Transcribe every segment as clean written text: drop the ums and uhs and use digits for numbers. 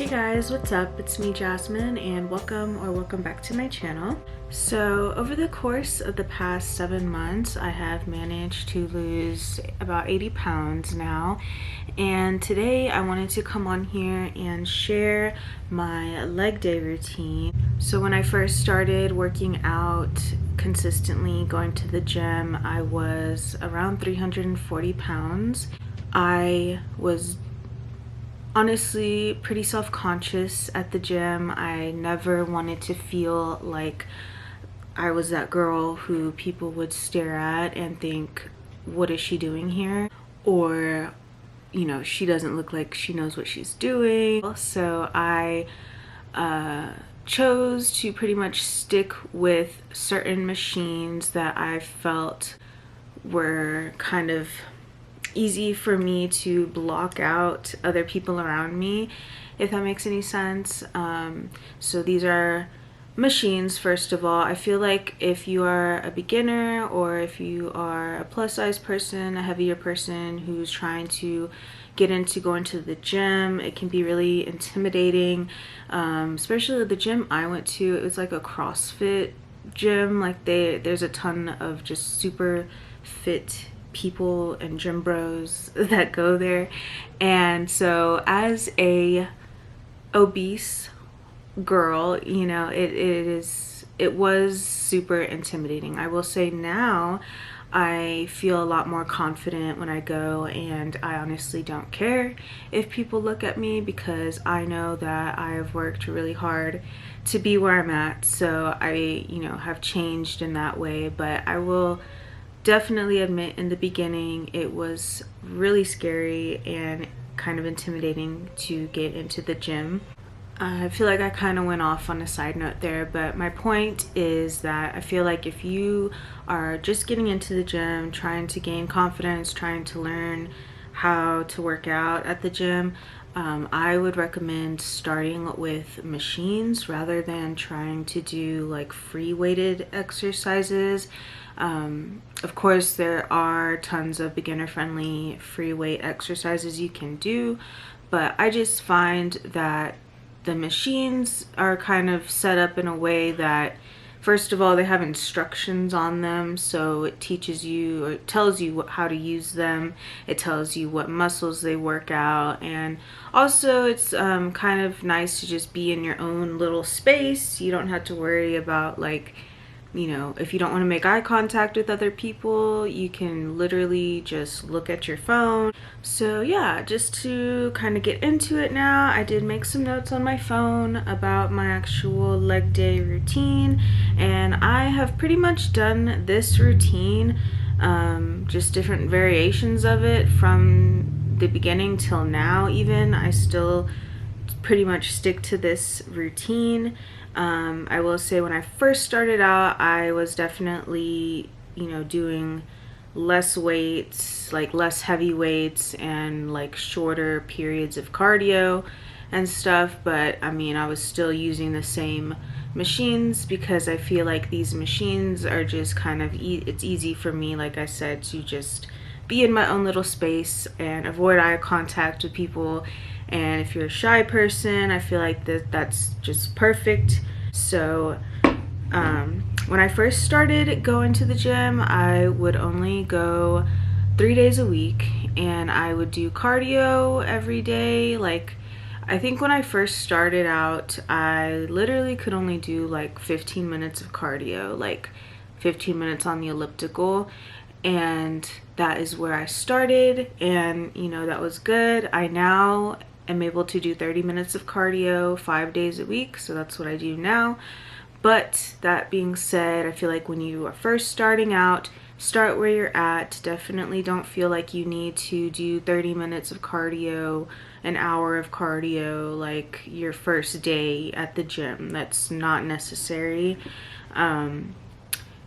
Hey guys, what's up? It's me, Jasmine, and welcome back to my channel. So over the course of the past 7 months, I have managed to lose about 80 pounds now. And today I wanted to come on here and share my leg day routine. So when I first started working out consistently, going to the gym, I was around 340 pounds. I was honestly pretty self-conscious at the gym. I never wanted to feel like I was that girl who people would stare at and think, what is she doing here? Or, you know, she doesn't look like she knows what she's doing. So I chose to pretty much stick with certain machines that I felt were kind of easy for me to block out other people around me, if that makes any sense. So these are machines. First of all, I feel like if you are a beginner or if you are a plus size person, a heavier person who's trying to get into going to the gym, it can be really intimidating, especially the gym I went to. It was like a CrossFit gym. Like there's a ton of just super fit people and gym bros that go there. And so as a obese girl, you know, it was super intimidating. I will say now I feel a lot more confident when I go, and I honestly don't care if people look at me because I know that I have worked really hard to be where I'm at. So I, you know, have changed in that way. But I will definitely admit in the beginning it was really scary and kind of intimidating to get into the gym. I feel like I kind of went off on a side note there, but my point is that I feel like if you are just getting into the gym, trying to gain confidence, trying to learn how to work out at the gym, I would recommend starting with machines rather than trying to do like free weighted exercises. Of course, there are tons of beginner friendly free weight exercises you can do, but I just find that the machines are kind of set up in a way that, first of all, they have instructions on them, so it teaches you or tells you how to use them. It tells you what muscles they work out, and also it's kind of nice to just be in your own little space. You don't have to worry about, like, you know, if you don't want to make eye contact with other people, you can literally just look at your phone. So yeah, just to kind of get into it now, I did make some notes on my phone about my actual leg day routine, and I have pretty much done this routine, just different variations of it from the beginning till now. Even I still pretty much stick to this routine. I will say when I first started out, I was definitely, you know, doing less weights, like less heavy weights and like shorter periods of cardio and stuff. But I mean, I was still using the same machines because I feel like these machines are just kind of, it's easy for me, like I said, to just be in my own little space and avoid eye contact with people. And if you're a shy person, I feel like that's just perfect. So when I first started going to the gym, I would only go 3 days a week, and I would do cardio every day. Like, I think when I first started out, I literally could only do like 15 minutes of cardio, like 15 minutes on the elliptical. And that is where I started, and you know, that was good. I now am able to do 30 minutes of cardio 5 days a week, so that's what I do now. But that being said, I feel like when you are first starting out, start where you're at. Definitely don't feel like you need to do 30 minutes of cardio, an hour of cardio, like your first day at the gym. That's not necessary.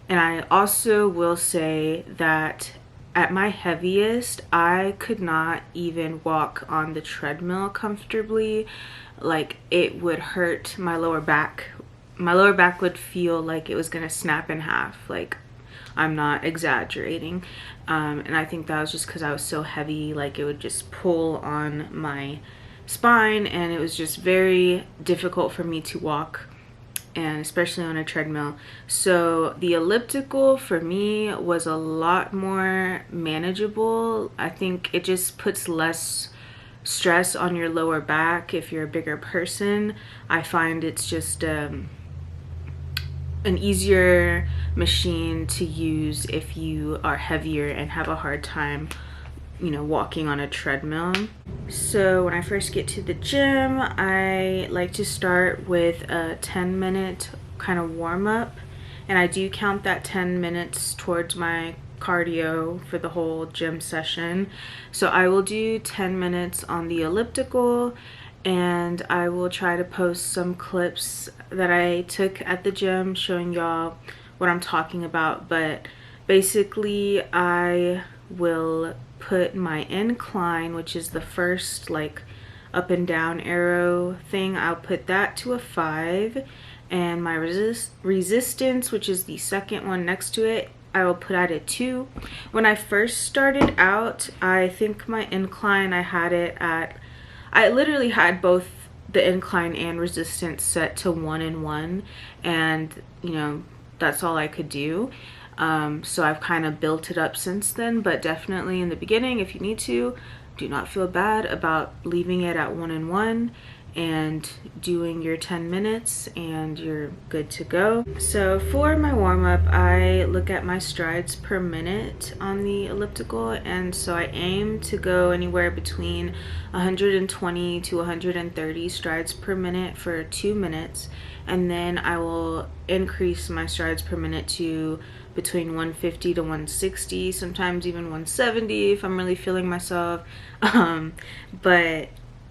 And I also will say that at my heaviest, I could not even walk on the treadmill comfortably. Like, it would hurt my lower back. My lower back would feel like it was gonna snap in half. Like, I'm not exaggerating. And I think that was just because I was so heavy. Like, it would just pull on my spine, and it was just very difficult for me to walk, and especially on a treadmill. So the elliptical for me was a lot more manageable. I think it just puts less stress on your lower back if you're a bigger person. I find it's just an easier machine to use if you are heavier and have a hard time, you know, walking on a treadmill. So when I first get to the gym, I like to start with a 10-minute kind of warm-up, and I do count that 10 minutes towards my cardio for the whole gym session. So I will do 10 minutes on the elliptical, and I will try to post some clips that I took at the gym showing y'all what I'm talking about. But basically I will put my incline, which is the first like up and down arrow thing, I'll put that to a 5, and my resistance, which is the second one next to it, I will put at a 2. When I first started out, I think my incline, I literally had both the incline and resistance set to 1 and 1, and you know, that's all I could do. So I've kind of built it up since then, but definitely in the beginning, if you need to, do not feel bad about leaving it at 1 and 1 and doing your 10 minutes, and you're good to go. So for my warm-up, I look at my strides per minute on the elliptical, and so I aim to go anywhere between 120 to 130 strides per minute for 2 minutes, and then I will increase my strides per minute to between 150 to 160, sometimes even 170 if I'm really feeling myself. But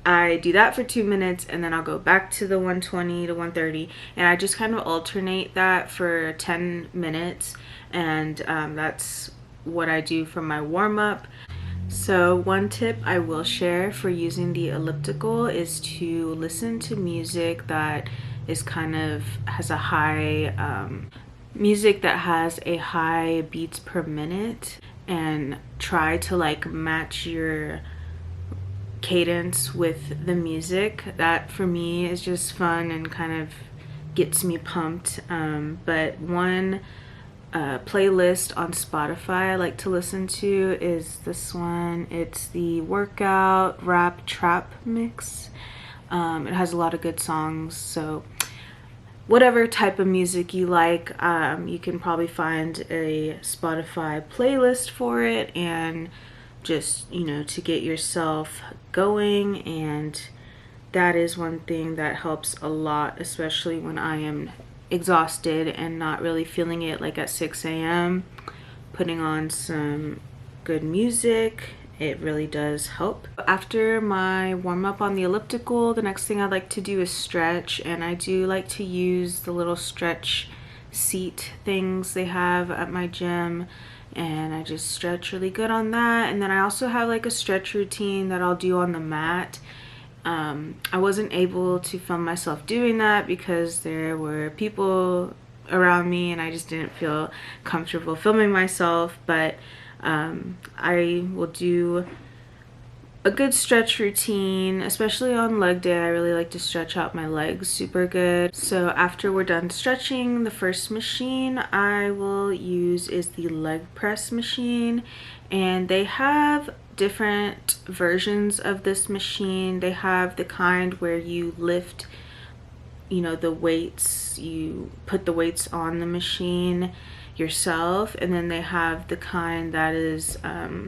I do that for 2 minutes, and then I'll go back to the 120 to 130, and I just kind of alternate that for 10 minutes, and that's what I do for my warm-up. So one tip I will share for using the elliptical is to listen to music that is has a high music that has a high beats per minute, and try to like match your cadence with the music. That for me is just fun and kind of gets me pumped. But one playlist on Spotify I like to listen to is this one. It's the workout rap trap mix. It has a lot of good songs, so whatever type of music you like, you can probably find a Spotify playlist for it, and just, you know, to get yourself going. And that is one thing that helps a lot, especially when I am exhausted and not really feeling it, like at 6 a.m. Putting on some good music, it really does help. After my warm-up on the elliptical, the next thing I like to do is stretch, and I do like to use the little stretch seat things they have at my gym, and I just stretch really good on that. And then I also have like a stretch routine that I'll do on the mat. I wasn't able to film myself doing that because there were people around me and I just didn't feel comfortable filming myself, but I will do a good stretch routine, especially on leg day. I really like to stretch out my legs super good. So after we're done stretching, the first machine I will use is the leg press machine, and they have different versions of this machine. They have the kind where you lift, you know, the weights, you put the weights on the machine yourself, and then they have the kind that is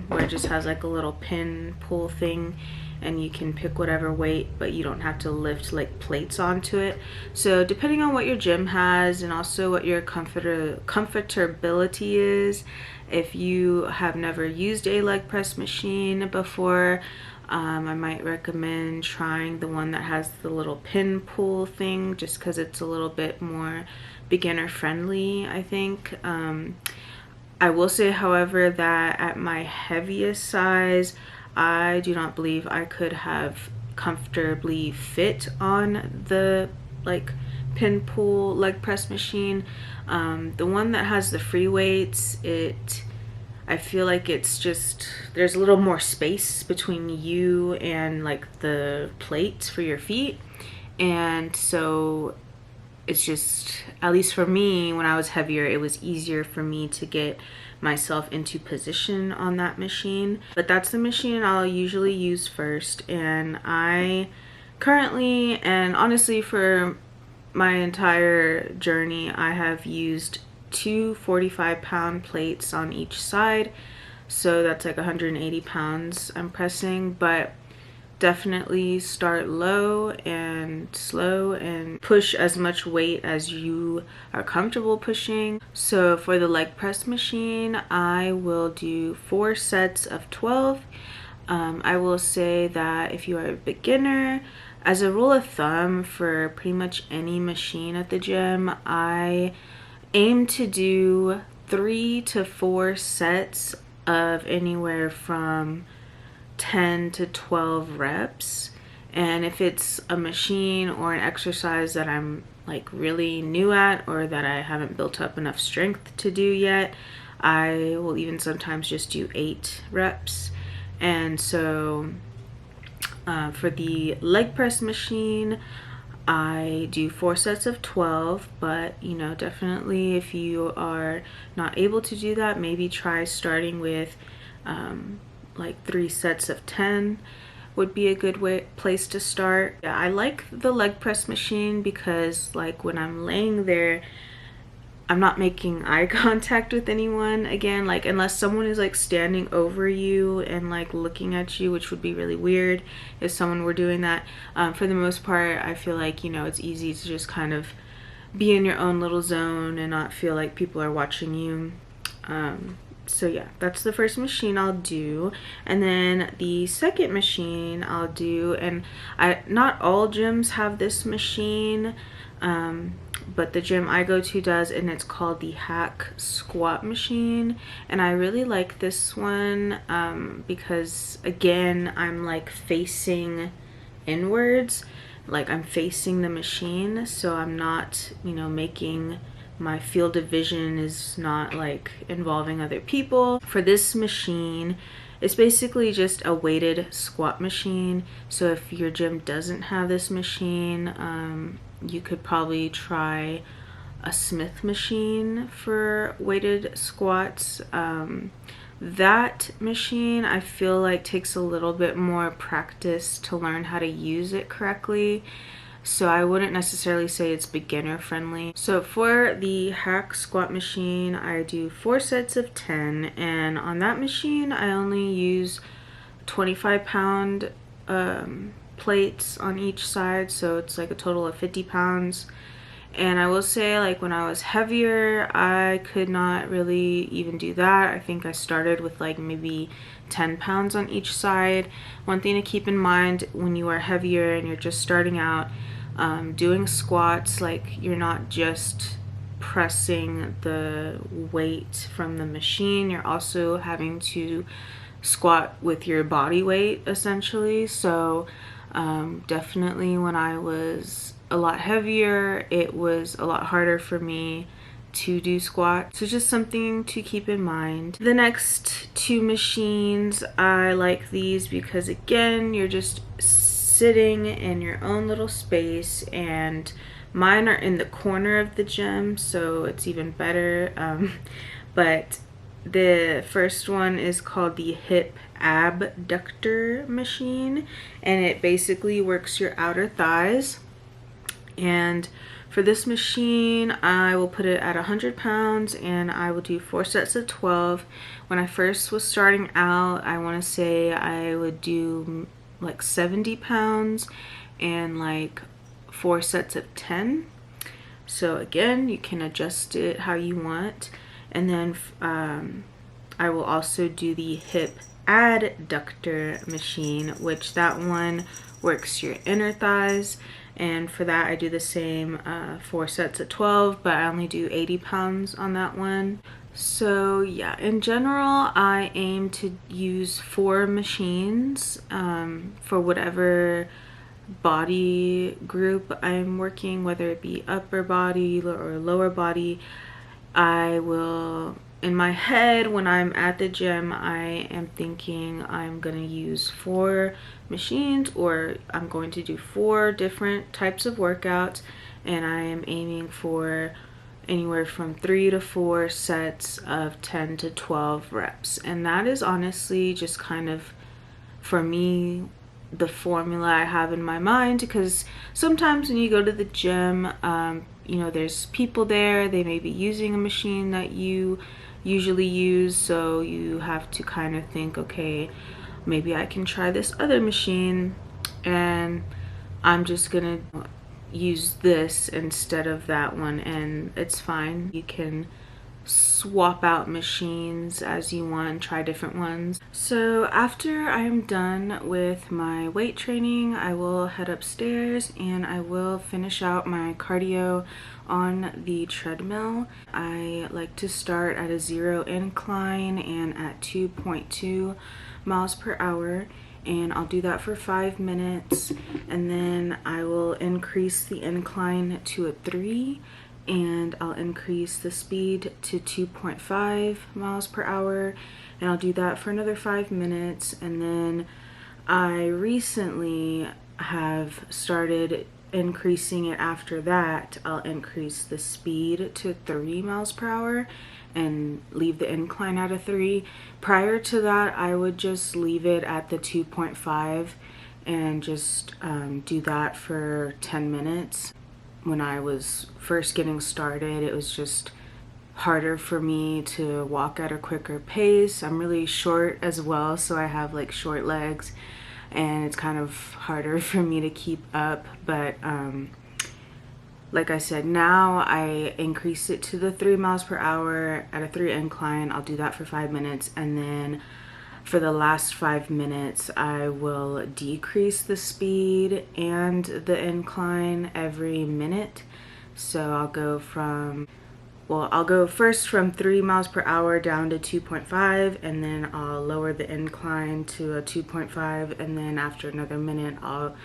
where it just has like a little pin pull thing, and you can pick whatever weight, but you don't have to lift like plates onto it. So depending on what your gym has, and also what your comfortability is, if you have never used a leg press machine before, I might recommend trying the one that has the little pin pull thing, just because it's a little bit more beginner friendly, I think. I will say, however, that at my heaviest size, I do not believe I could have comfortably fit on the like pin pull leg press machine. The one that has the free weights, I feel like it's just, there's a little more space between you and like the plate for your feet. And so it's just, at least for me, when I was heavier, it was easier for me to get myself into position on that machine. But that's the machine I'll usually use first. And I currently, and honestly for my entire journey, I have used two 45-pound plates on each side. So that's like 180 pounds I'm pressing, but definitely start low and slow and push as much weight as you are comfortable pushing. So for the leg press machine, I will do 4 sets of 12. I will say that if you are a beginner, as a rule of thumb for pretty much any machine at the gym, I aim to do 3 to 4 sets of anywhere from 10 to 12 reps. And if it's a machine or an exercise that I'm like really new at, or that I haven't built up enough strength to do yet, I will even sometimes just do 8 reps. And so for the leg press machine, I do 4 sets of 12, but you know, definitely if you are not able to do that, maybe try starting with like 3 sets of 10 would be a good place to start. Yeah, I like the leg press machine because like when I'm laying there, I'm not making eye contact with anyone again, like unless someone is like standing over you and like looking at you, which would be really weird if someone were doing that. For the most part, I feel like, you know, it's easy to just kind of be in your own little zone and not feel like people are watching you. So yeah, that's the first machine I'll do. And then the second machine I'll do, and not all gyms have this machine, but the gym I go to does, and it's called the Hack Squat Machine. And I really like this one because again, I'm like facing inwards, like I'm facing the machine, so I'm not, you know, making, my field of vision is not like involving other people. For this machine, it's basically just a weighted squat machine. So if your gym doesn't have this machine, you could probably try a Smith machine for weighted squats. That machine I feel like takes a little bit more practice to learn how to use it correctly. So I wouldn't necessarily say it's beginner friendly. So for the Hack Squat Machine, I do 4 sets of 10, and on that machine I only use 25-pound plates on each side, so it's like a total of 50 pounds. And I will say, like when I was heavier, I could not really even do that. I think I started with like maybe 10 pounds on each side. One thing to keep in mind when you are heavier and you're just starting out, doing squats, like you're not just pressing the weight from the machine, you're also having to squat with your body weight essentially. So definitely when I was a lot heavier, it was a lot harder for me to do squats. So just something to keep in mind. The next 2 machines, I like these because again, you're just sitting in your own little space, and mine are in the corner of the gym, so it's even better. But the first one is called the hip abductor machine, and it basically works your outer thighs. And for this machine, I will put it at 100 pounds, and I will do 4 sets of 12. When I first was starting out, I want to say I would do like 70 pounds and like 4 sets of 10. So again, you can adjust it how you want. And then I will also do the hip adductor machine, which that one works your inner thighs. And for that, I do the same 4 sets of 12, but I only do 80 pounds on that one. So yeah, in general, I aim to use 4 machines for whatever body group I'm working, whether it be upper body or lower body. I will in my head, when I'm at the gym, I am thinking I'm gonna use 4 machines, or I'm going to do 4 different types of workouts, and I am aiming for anywhere from 3 to 4 sets of 10 to 12 reps. And that is honestly just kind of, for me, the formula I have in my mind, because sometimes when you go to the gym, you know, there's people there, they may be using a machine that you usually use, so you have to kind of think, okay, maybe I can try this other machine, and I'm just gonna use this instead of that one, and it's fine. You can swap out machines as you want, try different ones. So after I am done with my weight training, I will head upstairs and I will finish out my cardio on the treadmill. I like to start at a 0 incline and at 2.2 miles per hour, and I'll do that for 5 minutes, and then I will increase the incline to a 3, and I'll increase the speed to 2.5 miles per hour, and I'll do that for another 5 minutes. And then I recently have started increasing it after that. I'll increase the speed to 3 miles per hour and leave the incline at a 3. Prior to that, I would just leave it at the 2.5 and just do that for 10 minutes. When I was first getting started, it was just harder for me to walk at a quicker pace. I'm really short as well, so I have like short legs, and it's kind of harder for me to keep up. But like I said, now I increase it to the 3 miles per hour at a 3 incline. I'll do that for 5 minutes, and then for the last 5 minutes, I will decrease the speed and the incline every minute. So I'll go first from 3 miles per hour down to 2.5, and then I'll lower the incline to a 2.5, and then after another minute, I'll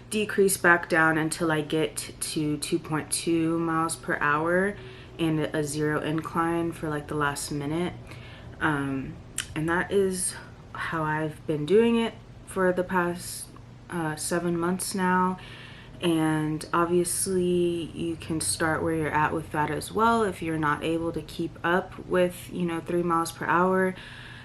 decrease back down until I get to 2.2 miles per hour and a 0 incline for like the last minute. And that is how I've been doing it for the past 7 months now. And obviously you can start where you're at with that as well. If you're not able to keep up with, 3 miles per hour,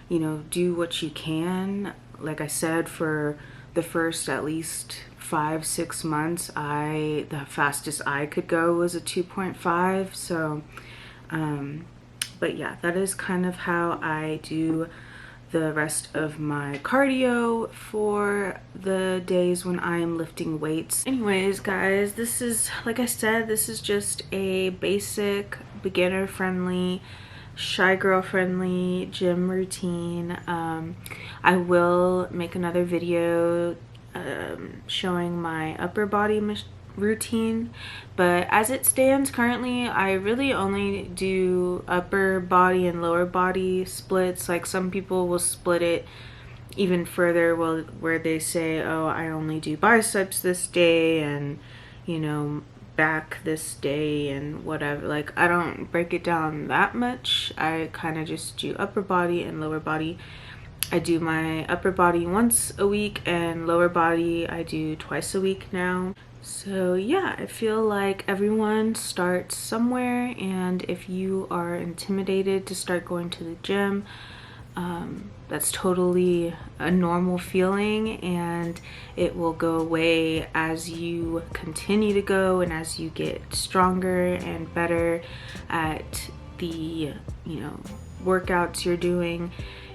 do what you can. Like I said, for the first at least 5-6 months, the fastest I could go was a 2.5. So but yeah, that is kind of how I do the rest of my cardio for the days when I am lifting weights. Anyways, guys, this is, like I said, this is just a basic, beginner friendly, shy girl friendly gym routine. I will make another video showing my upper body routine, but as it stands currently, I really only do upper body and lower body splits. Like, some people will split it even further, where they say, oh, I only do biceps this day and back this day and whatever. Like, I don't break it down that much. I kind of just do upper body and lower body. I do my upper body once a week, and lower body I do twice a week now. So yeah, I feel like everyone starts somewhere, and if you are intimidated to start going to the gym, that's totally a normal feeling, and it will go away as you continue to go and as you get stronger and better at the workouts you're doing.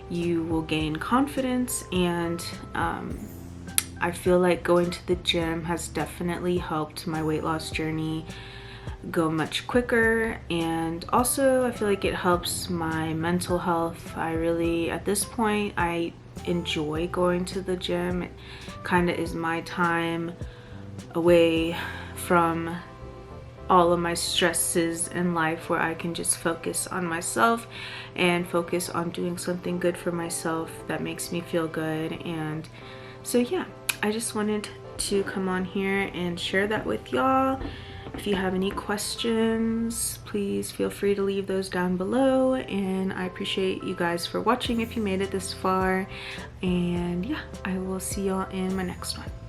You will gain confidence, and I feel like going to the gym has definitely helped my weight loss journey go much quicker, and also I feel like it helps my mental health. At this point, I enjoy going to the gym. It kind of is my time away from all of my stresses in life, where I can just focus on myself and focus on doing something good for myself that makes me feel good. And so yeah, I just wanted to come on here and share that with y'all. If you have any questions, please feel free to leave those down below, and I appreciate you guys for watching if you made it this far. And yeah, I will see y'all in my next one.